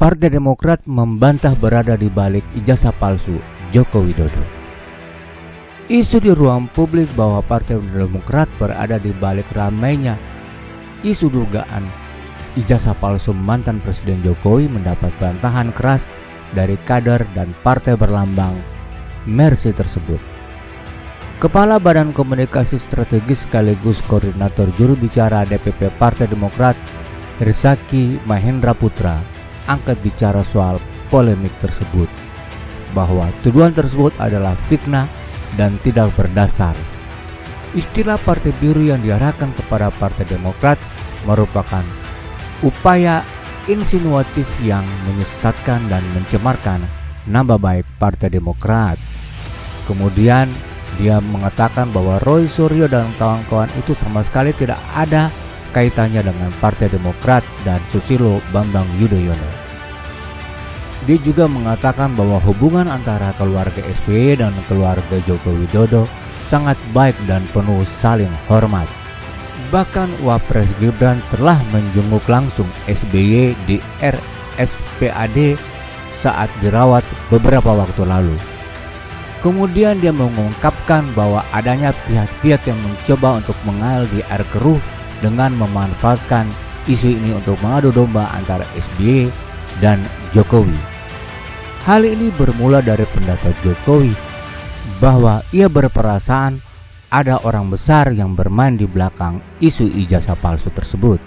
Partai Demokrat membantah berada di balik ijazah palsu Joko Widodo. Isu di ruang publik bahwa Partai Demokrat berada di balik ramainya isu dugaan ijazah palsu mantan Presiden Jokowi mendapat bantahan keras dari kader dan partai berlambang Mercy tersebut. Kepala Badan Komunikasi Strategis sekaligus Koordinator Juru Bicara DPP Partai Demokrat Herzaki Mahendra Putra angkat bicara soal polemik tersebut, bahwa tuduhan tersebut adalah fitnah dan tidak berdasar. Istilah Partai Biru yang diarahkan kepada Partai Demokrat merupakan upaya insinuatif yang menyesatkan dan mencemarkan nama baik Partai Demokrat. Kemudian dia mengatakan bahwa Roy Suryo dan kawan-kawan itu sama sekali tidak ada kaitannya dengan Partai Demokrat dan Susilo Bambang Yudhoyono. Dia juga mengatakan bahwa hubungan antara keluarga SBY dan keluarga Joko Widodo sangat baik dan penuh saling hormat. Bahkan Wapres Gibran telah menjenguk langsung SBY di RSPAD saat dirawat beberapa waktu lalu. Kemudian dia mengungkapkan bahwa adanya pihak-pihak yang mencoba untuk mengail di air keruh dengan memanfaatkan isu ini untuk mengadu domba antara SBY dan Jokowi. Hal ini bermula dari pendapat Jokowi bahwa ia berperasaan ada orang besar yang bermain di belakang isu ijazah palsu tersebut.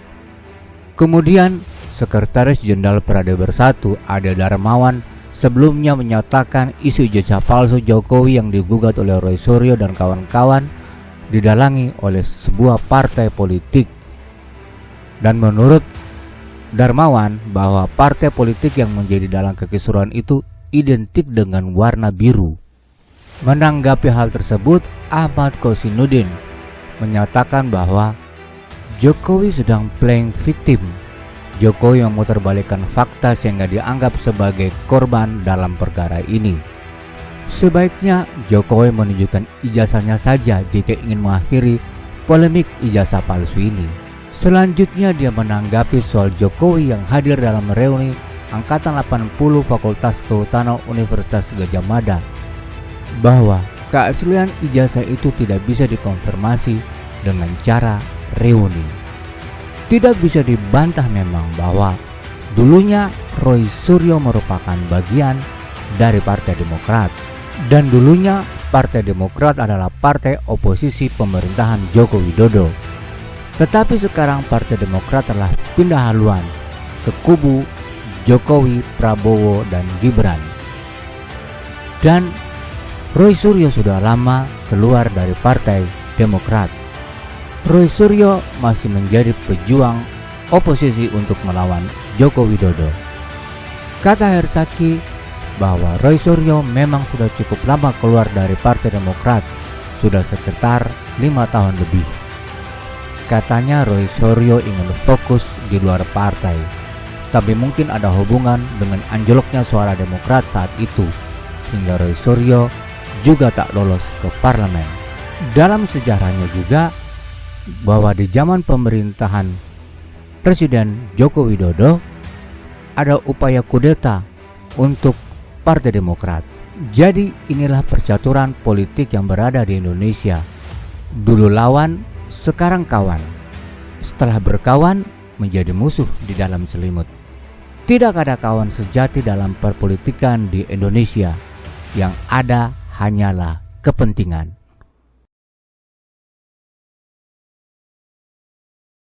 Kemudian Sekretaris Jenderal Perade Bersatu Ade Darmawan sebelumnya menyatakan isu ijazah palsu Jokowi yang digugat oleh Roy Suryo dan kawan-kawan didalangi oleh sebuah partai politik. Dan menurut Darmawan bahwa partai politik yang menjadi dalang kekisruhan itu identik dengan warna biru. Menanggapi hal tersebut, Ahmad Kosinudin menyatakan bahwa Jokowi sedang playing victim. Jokowi memutarbalikkan fakta sehingga dianggap sebagai korban dalam perkara ini. Sebaiknya Jokowi menunjukkan ijazahnya saja jika ingin mengakhiri polemik ijazah palsu ini. Selanjutnya dia menanggapi soal Jokowi yang hadir dalam reuni Angkatan 80 Fakultas Kehutanan Universitas Gadjah Mada, bahwa keaslian ijazah itu tidak bisa dikonfirmasi dengan cara reuni. Tidak bisa dibantah memang bahwa dulunya Roy Suryo merupakan bagian dari Partai Demokrat, dan dulunya Partai Demokrat adalah partai oposisi pemerintahan Joko Widodo. Tetapi sekarang Partai Demokrat telah pindah haluan ke kubu Jokowi, Prabowo, dan Gibran. Dan Roy Suryo sudah lama keluar dari Partai Demokrat. Roy Suryo masih menjadi pejuang oposisi untuk melawan Joko Widodo. Kata Herzaki bahwa Roy Suryo memang sudah cukup lama keluar dari Partai Demokrat, sudah sekitar 5 tahun lebih. Katanya Roy Suryo ingin fokus di luar partai, tapi mungkin ada hubungan dengan anjloknya suara Demokrat saat itu, hingga Roy Suryo juga tak lolos ke parlemen. Dalam sejarahnya juga, bahwa di zaman pemerintahan Presiden Joko Widodo, ada upaya kudeta untuk Partai Demokrat. Jadi inilah percaturan politik yang berada di Indonesia. Dulu lawan, sekarang kawan. Setelah berkawan, menjadi musuh di dalam selimut. Tidak ada kawan sejati dalam perpolitikan di Indonesia. Yang ada hanyalah kepentingan.